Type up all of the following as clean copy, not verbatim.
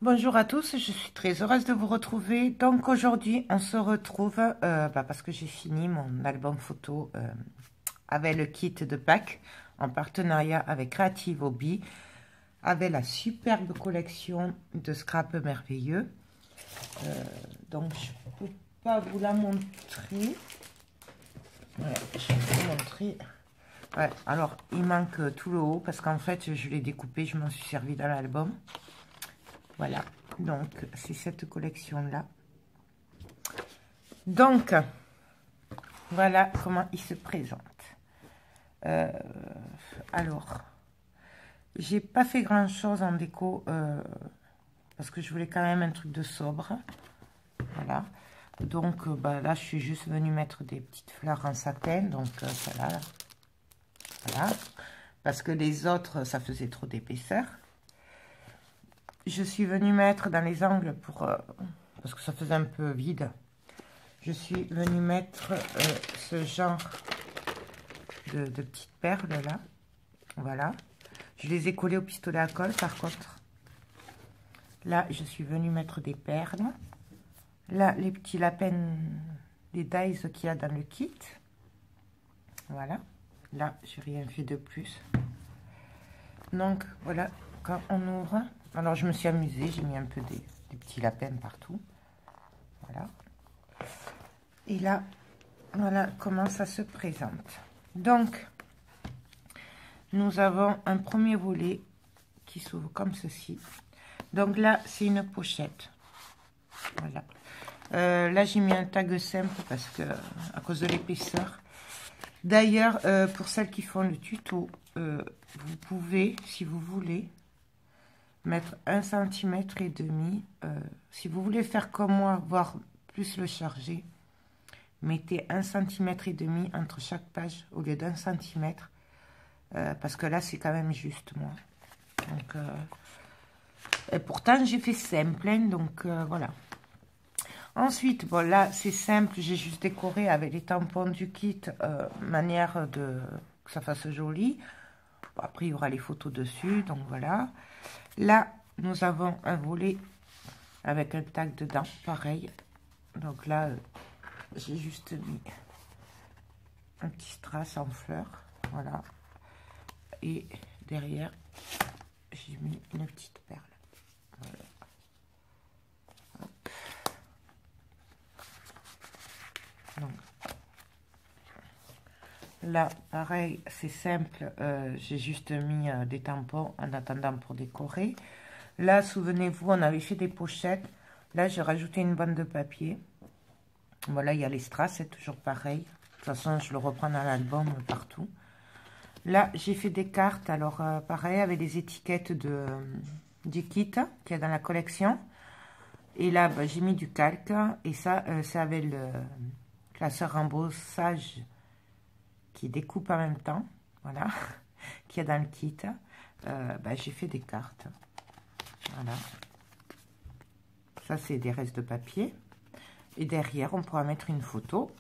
Bonjour à tous, je suis très heureuse de vous retrouver. Donc aujourd'hui, on se retrouve parce que j'ai fini mon album photo avec le kit de Pâques en partenariat avec Creative Hobby, avec la superbe collection de scrap merveilleux. Donc je ne peux pas vous la montrer. Ouais, je vais vous montrer. Ouais, alors il manque tout le haut parce qu'en fait je l'ai découpé, je m'en suis servi dans l'album. Voilà, donc c'est cette collection-là. Donc, voilà comment il se présente. Alors, j'ai pas fait grand-chose en déco parce que je voulais quand même un truc de sobre. Voilà. Donc, là, je suis juste venue mettre des petites fleurs en satin. Donc, voilà. Voilà. Parce que les autres, ça faisait trop d'épaisseur. Je suis venue mettre dans les angles parce que ça faisait un peu vide. Je suis venue mettre ce genre de petites perles là. Voilà. Je les ai collées au pistolet à colle par contre. Là, je suis venue mettre des perles. Là, les petits lapins, les dies qu'il y a dans le kit. Voilà. Là, j'ai rien fait de plus. Donc, voilà, quand on ouvre. Alors, je me suis amusée. J'ai mis un peu des petits lapins partout. Voilà. Et là, voilà comment ça se présente. Donc, nous avons un premier volet qui s'ouvre comme ceci. Donc là, c'est une pochette. Voilà. Là, j'ai mis un tag simple parce que à cause de l'épaisseur. D'ailleurs, pour celles qui font le tuto, vous pouvez, si vous voulez, mettre 1,5 cm. Si vous voulez faire comme moi, voire plus le charger, mettez 1,5 cm entre chaque page au lieu d'1 cm. Parce que là, c'est quand même juste, moi. Donc, et pourtant, j'ai fait simple, hein, donc voilà. Ensuite, bon, là, c'est simple. J'ai juste décoré avec les tampons du kit, manière que ça fasse joli. Bon, après, il y aura les photos dessus, donc voilà. Là, nous avons un volet avec un tag dedans, pareil. Donc là, j'ai juste mis un petit strass en fleurs, voilà. Et derrière, j'ai mis une petite perle. Voilà. Donc, là, pareil, c'est simple. J'ai juste mis des tampons en attendant pour décorer. Là, souvenez-vous, on avait fait des pochettes. Là, j'ai rajouté une bande de papier. Voilà, il y a les strass, c'est toujours pareil. De toute façon, je le reprends dans l'album partout. Là, j'ai fait des cartes. Alors, pareil, avec les étiquettes du kit qu'il y a dans la collection. Et là, j'ai mis du calque. Et ça, c'est avec le classeur rembossage qui découpe en même temps. Voilà, qu'il y a dans le kit. J'ai fait des cartes. Voilà. Ça, c'est des restes de papier. Et derrière, on pourra mettre une photo.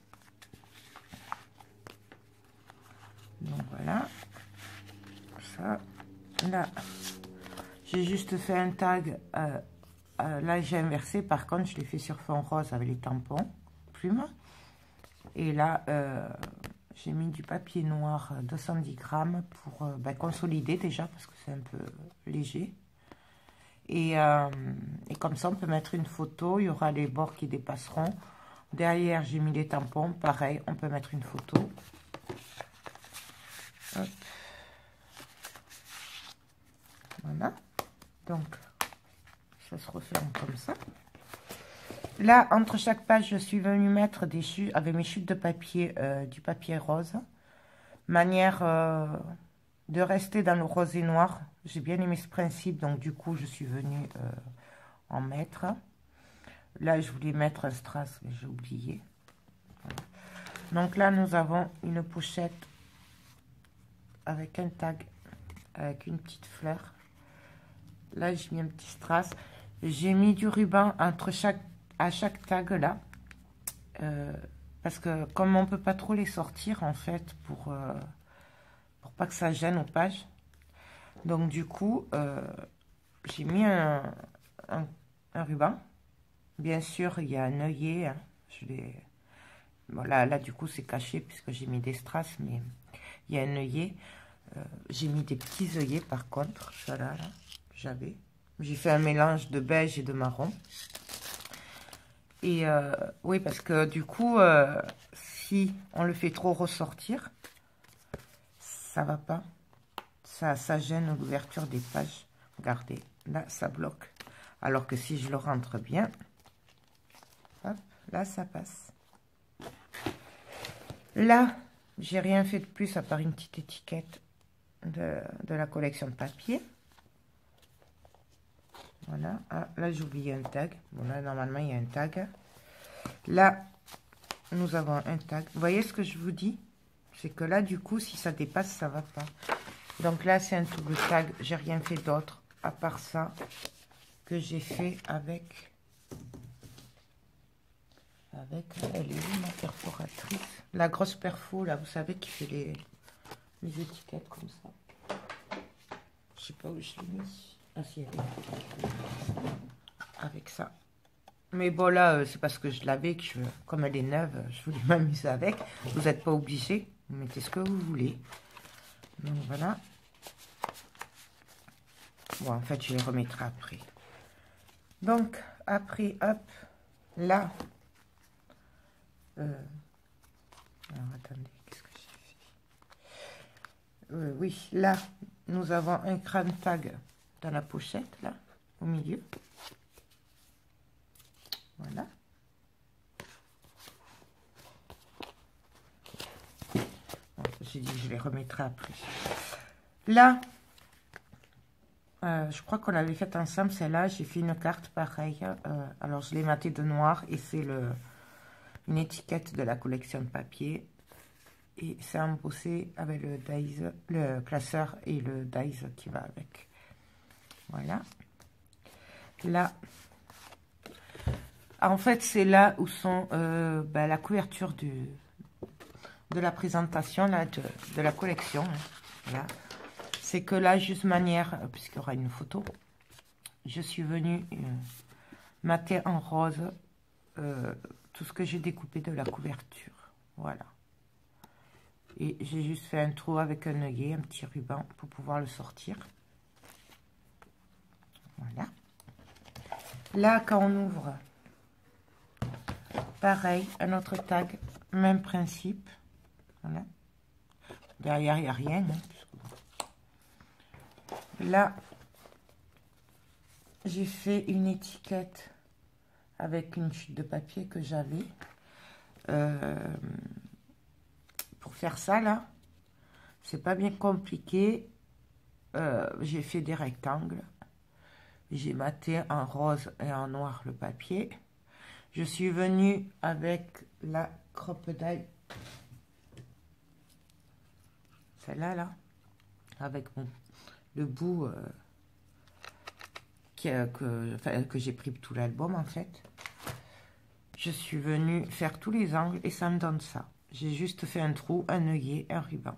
Donc voilà. Ça, là, j'ai juste fait un tag. Là, j'ai inversé. Par contre, je l'ai fait sur fond rose avec les tampons, plumes. Et là, j'ai mis du papier noir 210 grammes pour consolider déjà, parce que c'est un peu léger. Et comme ça, on peut mettre une photo. Il y aura les bords qui dépasseront. Derrière, j'ai mis les tampons. Pareil, on peut mettre une photo. Hop. Voilà. Donc, ça se referme comme ça. Là, entre chaque page, je suis venue mettre des chutes, avec mes chutes de papier, du papier rose. Manière de rester dans le rose et noir. J'ai bien aimé ce principe, donc du coup, je suis venue en mettre. Là, je voulais mettre un strass, mais j'ai oublié. Voilà. Donc là, nous avons une pochette avec un tag, avec une petite fleur. Là, j'ai mis un petit strass. J'ai mis du ruban à chaque tag là. Parce que comme on ne peut pas trop les sortir, en fait, pour pas que ça gêne aux pages. Donc, du coup, j'ai mis un un ruban. Bien sûr, il y a un œillet. Hein. Bon, là, du coup, c'est caché puisque j'ai mis des strass, mais il y a un œillet. J'ai mis des petits œillets, par contre. Voilà, là, j'avais. J'ai fait un mélange de beige et de marron. Et oui, parce que du coup, si on le fait trop ressortir, ça va pas. Ça gêne l'ouverture des pages. Regardez, là, ça bloque. Alors que si je le rentre bien, hop, là, ça passe. Là, j'ai rien fait de plus à part une petite étiquette de la collection de papier. Voilà. Ah, là, j'ai oublié un tag. Bon, là, normalement, il y a un tag. Là, nous avons un tag. Vous voyez ce que je vous dis? C'est que là, du coup, si ça dépasse, ça va pas. Donc là, c'est un double tag. J'ai rien fait d'autre à part ça que j'ai fait avec... Elle est où ma perforatrice? La grosse perfo, là, vous savez, qui fait les étiquettes comme ça. Je sais pas où je l'ai mis. Ah, si, elle est avec ça. Mais bon, là, c'est parce que je l'avais, comme elle est neuve, je voulais m'amuser avec. Vous n'êtes pas obligé. Vous mettez ce que vous voulez. Donc, voilà. Bon, en fait, je les remettrai après. Donc, après, hop, là. Alors, attendez, qu'est-ce que j'ai fait? Oui, là, nous avons un crâne tag dans la pochette, là, au milieu. Voilà. Bon, j'ai dit que je les remettrai après. Là, je crois qu'on l'avait fait ensemble, celle-là. J'ai fait une carte pareille. Alors, je l'ai matée de noir et c'est une étiquette de la collection de papier. Et c'est embossé avec le classeur et le dies qui va avec. Voilà. Là, en fait, c'est là où sont la couverture de la présentation là, de la collection. Hein. Voilà. C'est que là, juste manière, puisqu'il y aura une photo, je suis venue mater en rose tout ce que j'ai découpé de la couverture. Voilà. Et j'ai juste fait un trou avec un œillet, un petit ruban pour pouvoir le sortir. Voilà. Là, quand on ouvre, pareil, un autre tag, même principe. Voilà. Derrière, il n'y a rien. Hein, là, j'ai fait une étiquette avec une chute de papier que j'avais. Pour faire ça, là, c'est pas bien compliqué. J'ai fait des rectangles. J'ai maté en rose et en noir le papier. Je suis venue avec la crocodile. Celle-là, là. Avec le bout que j'ai pris tout l'album, en fait. Je suis venue faire tous les angles et ça me donne ça. J'ai juste fait un trou, un œillet, un ruban.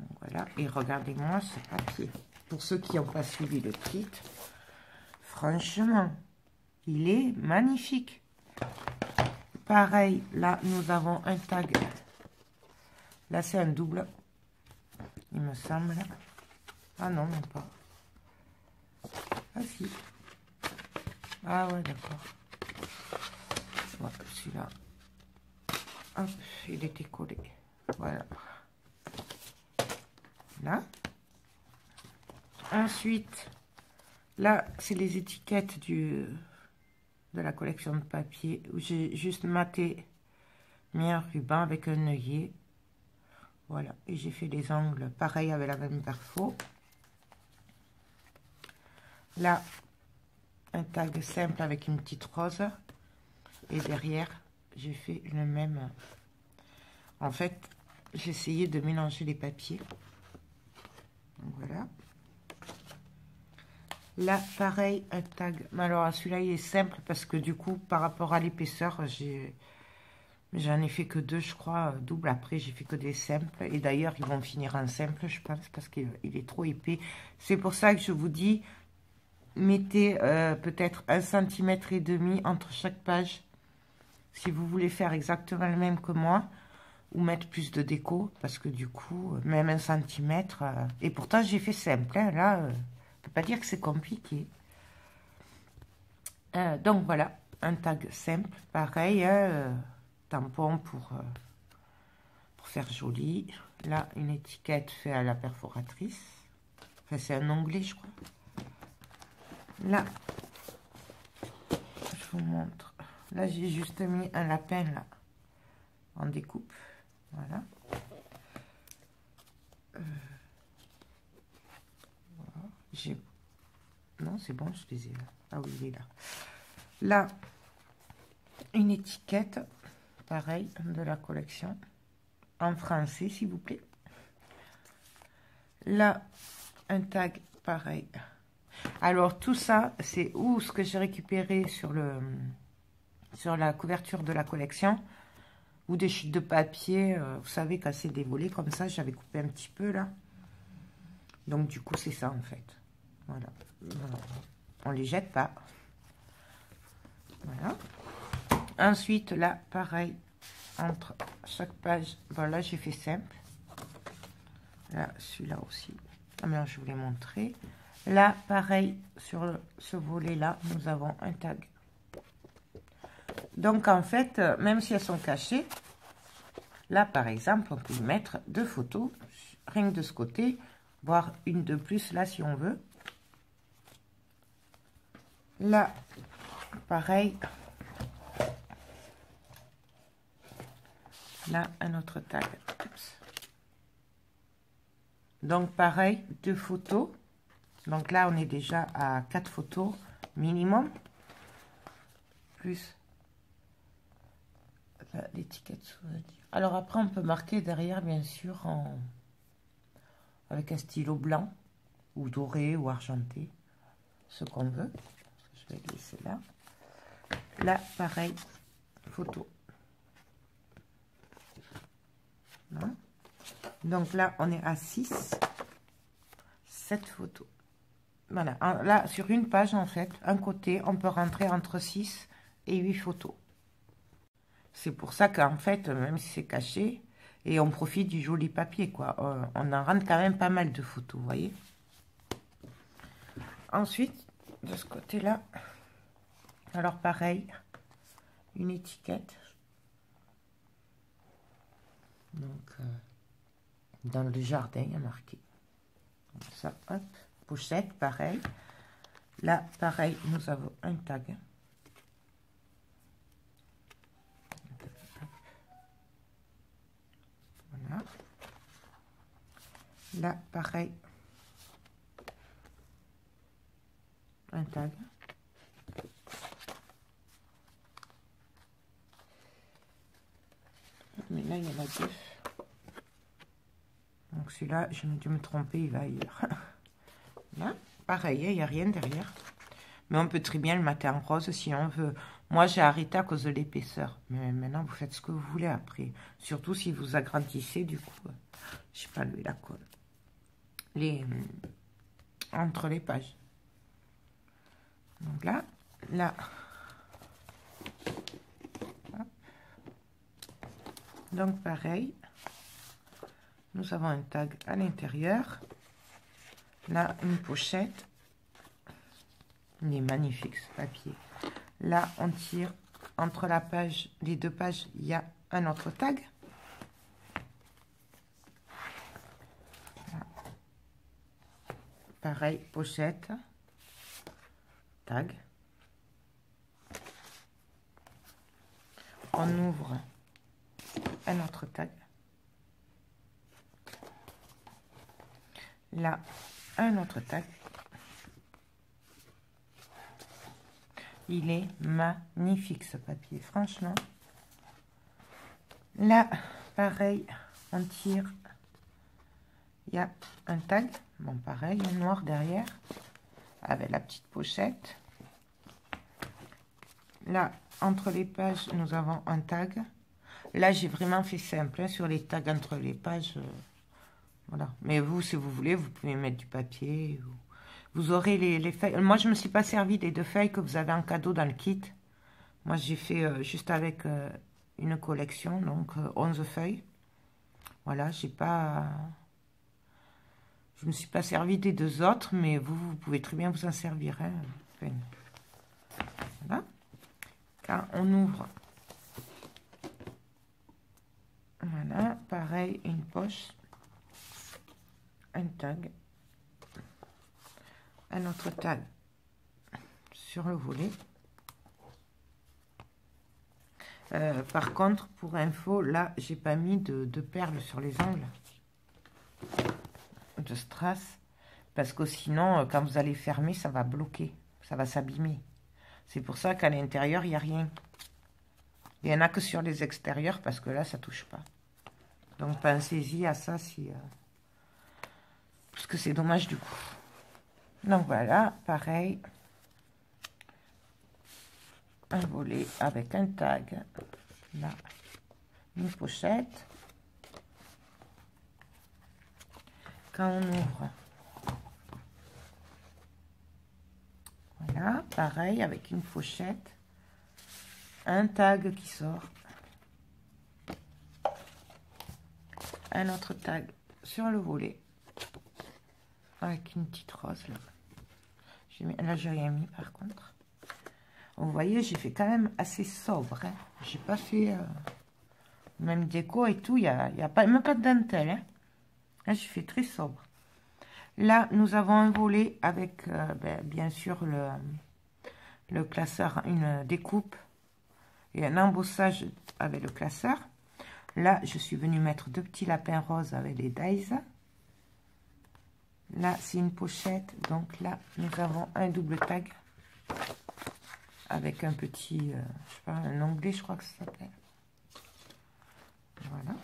Donc, voilà. Et regardez-moi ce papier. Pour ceux qui n'ont pas suivi le titre, franchement, il est magnifique. Pareil, là, nous avons un tag. Là, c'est un double, il me semble. Ah non, même pas. Ah si. Ah ouais, d'accord. Voilà, celui-là. Hop, il était collé. Voilà. Là. Ensuite, là, c'est les étiquettes de la collection de papier où j'ai juste maté, mis un ruban avec un œillet. Voilà. Et j'ai fait les angles pareil avec la même perfo. Là, un tag simple avec une petite rose. Et derrière, j'ai fait le même. En fait, j'ai essayé de mélanger les papiers. Donc voilà. Là, pareil, un tag. Mais alors, celui-là, il est simple parce que du coup, par rapport à l'épaisseur, j'en ai fait que deux, je crois, double. Après, j'ai fait que des simples. Et d'ailleurs, ils vont finir en simple, je pense, parce qu'il est trop épais. C'est pour ça que je vous dis, mettez peut-être 1,5 cm entre chaque page. Si vous voulez faire exactement le même que moi, ou mettre plus de déco, parce que du coup, même 1 cm, et pourtant j'ai fait simple, hein, là, on peut pas dire que c'est compliqué. Donc voilà, un tag simple, pareil, tampon pour faire joli. Là, une étiquette faite à la perforatrice, enfin c'est un onglet je crois. Là, je vous montre, là j'ai juste mis un lapin là, en découpe, voilà. J'ai... Non, c'est bon, je les ai là. Ah oui, il est là. Là, une étiquette, pareil, de la collection, en français, s'il vous plaît. Là, un tag, pareil. Alors, tout ça, c'est où ce que j'ai récupéré sur la couverture de la collection, ou des chutes de papier, vous savez, casser des volets, comme ça, j'avais coupé un petit peu, là. Donc, du coup, c'est ça, en fait. Voilà. On les jette pas. Voilà. Ensuite, là, pareil, entre chaque page, voilà, j'ai fait simple. Là, celui-là aussi. Ah, mais non, je vous l'ai montré. Là, pareil, sur ce volet-là, nous avons un tag. Donc, en fait, même si elles sont cachées, là, par exemple, on peut y mettre 2 photos, rien que de ce côté, voire une de plus, là, si on veut. Là, pareil. Là, un autre tag. Oups. Donc, pareil, 2 photos. Donc là, on est déjà à 4 photos minimum. Plus l'étiquette souvenir. Alors après, on peut marquer derrière, bien sûr, avec un stylo blanc, ou doré, ou argenté, ce qu'on veut. Je vais le laisser là. Là, pareil, photo. Non. Donc là, on est à 7 photos. Voilà, là, sur une page, en fait, un côté, on peut rentrer entre 6 et 8 photos. C'est pour ça qu'en fait, même si c'est caché, et on profite du joli papier, quoi. On en rentre quand même pas mal de photos, vous voyez. Ensuite, de ce côté-là, alors pareil, une étiquette. Donc, dans le jardin, il y a marqué. Comme ça, hop. Pochette, pareil. Là, pareil, nous avons un tag. Voilà. Là, pareil, un tag. Mais là, il y en a 2. Donc celui-là, j'ai dû me tromper, il va ailleurs. Là, pareil, il n'y a rien derrière. Mais on peut très bien le mater en rose si on veut. Moi, j'ai arrêté à cause de l'épaisseur. Mais maintenant, vous faites ce que vous voulez après. Surtout si vous agrandissez, du coup. Je sais pas, la colle. Entre les pages. Donc là. Hop. Donc pareil. Nous avons un tag à l'intérieur. Là, une pochette. Il est magnifique ce papier. Là, on tire entre les 2 pages, il y a un autre tag. Là. Pareil, pochette, tag. On ouvre un autre tag. Là, un autre tag. Il est magnifique ce papier, franchement. Là, pareil, on tire. Il y a un tag. Bon, pareil, un noir derrière. Avec la petite pochette. Là, entre les pages, nous avons un tag. Là, j'ai vraiment fait simple, hein, sur les tags entre les pages. Voilà. Mais vous, si vous voulez, vous pouvez mettre du papier. Vous aurez les feuilles. Moi, je ne me suis pas servi des 2 feuilles que vous avez en cadeau dans le kit. Moi, j'ai fait juste avec une collection, donc 11 feuilles. Voilà, j'ai pas... Je ne me suis pas servi des 2 autres, mais vous pouvez très bien vous en servir. Hein. Enfin, voilà. Quand on ouvre... Voilà, pareil, une poche, un tag, un autre tag sur le volet. Par contre, pour info, là, j'ai pas mis de perles sur les ongles de strass, parce que sinon, quand vous allez fermer, ça va bloquer, ça va s'abîmer. C'est pour ça qu'à l'intérieur, il n'y a rien. Il n'y en a que sur les extérieurs, parce que là, ça touche pas. Donc, pensez-y à ça, si, parce que c'est dommage du coup. Donc, voilà, pareil. Un volet avec un tag. Là, une pochette. Quand on ouvre, voilà, pareil, avec une pochette. Un tag qui sort. Un autre tag sur le volet. Avec une petite rose là. Là, j'ai rien mis par contre. Vous voyez, j'ai fait quand même assez sobre. Hein. J'ai pas fait même déco et tout. Il y a pas, même pas de dentelle. Hein. Là, j'ai fait très sobre. Là, nous avons un volet avec, bien sûr, le classeur, une découpe et un embossage avec le classeur. Là, je suis venue mettre 2 petits lapins roses avec les dies. Là, c'est une pochette. Donc là, nous avons un double tag avec un petit, je sais pas, un onglet, je crois que ça s'appelle. Voilà.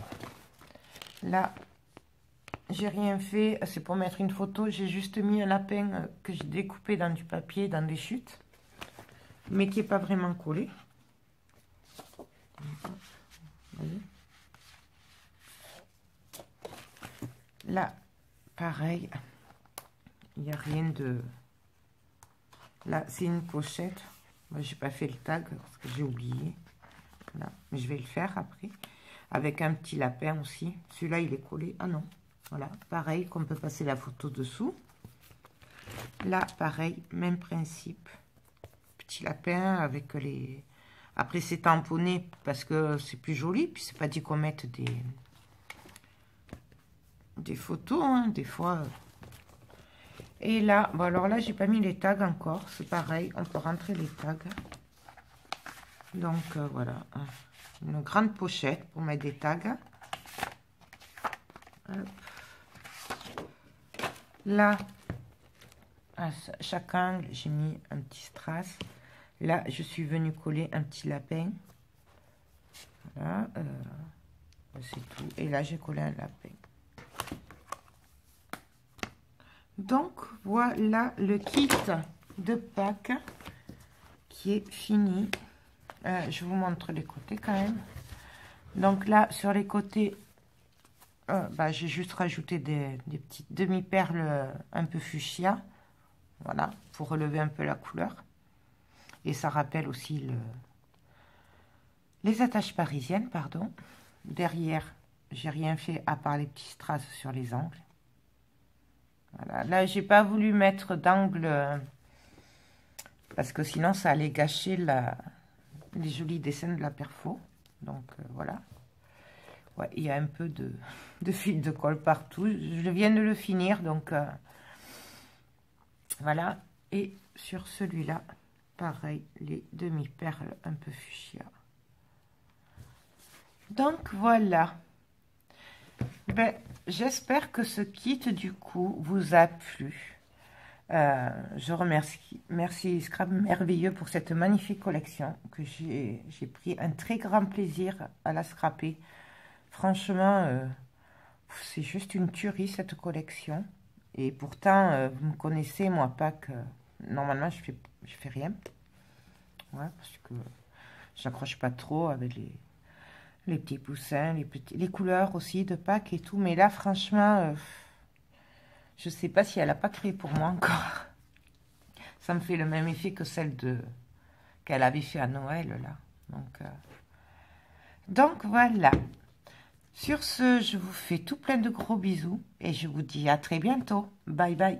Là, j'ai rien fait. C'est pour mettre une photo. J'ai juste mis un lapin que j'ai découpé dans du papier, dans des chutes, mais qui n'est pas vraiment collé. Vous voyez. Là, pareil. Il n'y a rien de... Là, c'est une pochette. Moi, j'ai pas fait le tag parce que j'ai oublié. Là. Mais je vais le faire après. Avec un petit lapin aussi. Celui-là, il est collé. Ah non. Voilà. Pareil, qu'on peut passer la photo dessous. Là, pareil, même principe. Petit lapin avec les... Après, c'est tamponné parce que c'est plus joli. Puis, c'est pas dit qu'on mette des photos. Hein, des fois... Et là, bon alors là, j'ai pas mis les tags encore. C'est pareil, on peut rentrer les tags. Donc, voilà. Une grande pochette pour mettre des tags. Hop. Là, à chaque angle, j'ai mis un petit strass. Là, je suis venue coller un petit lapin. Voilà. C'est tout. Et là, j'ai collé un lapin. Donc, voilà le kit de Pâques qui est fini. Je vous montre les côtés quand même. Donc là, sur les côtés, j'ai juste rajouté des petites demi-perles un peu fuchsia. Voilà, pour relever un peu la couleur. Et ça rappelle aussi les attaches parisiennes, pardon. Derrière, j'ai rien fait à part les petits strass sur les angles. Voilà. Là, j'ai pas voulu mettre d'angle parce que sinon, ça allait gâcher les jolis dessins de la perfo. Donc, voilà. Ouais, il y a un peu de fil de colle partout. Je viens de le finir, donc voilà. Et sur celui-là, pareil, les demi-perles un peu fuchsia. Donc, voilà. Ben, j'espère que ce kit, du coup, vous a plu. Je remercie Scrap Merveilleux pour cette magnifique collection que j'ai pris un très grand plaisir à la scraper. Franchement, c'est juste une tuerie cette collection. Et pourtant, vous me connaissez, moi, pas que normalement je fais rien. Ouais, parce que j'accroche pas trop avec les petits poussins, les couleurs aussi de Pâques et tout. Mais là, franchement, je sais pas si elle a pas créé pour moi encore. Ça me fait le même effet que celle qu'elle avait fait à Noël, là. Donc voilà. Sur ce, je vous fais tout plein de gros bisous et je vous dis à très bientôt. Bye bye.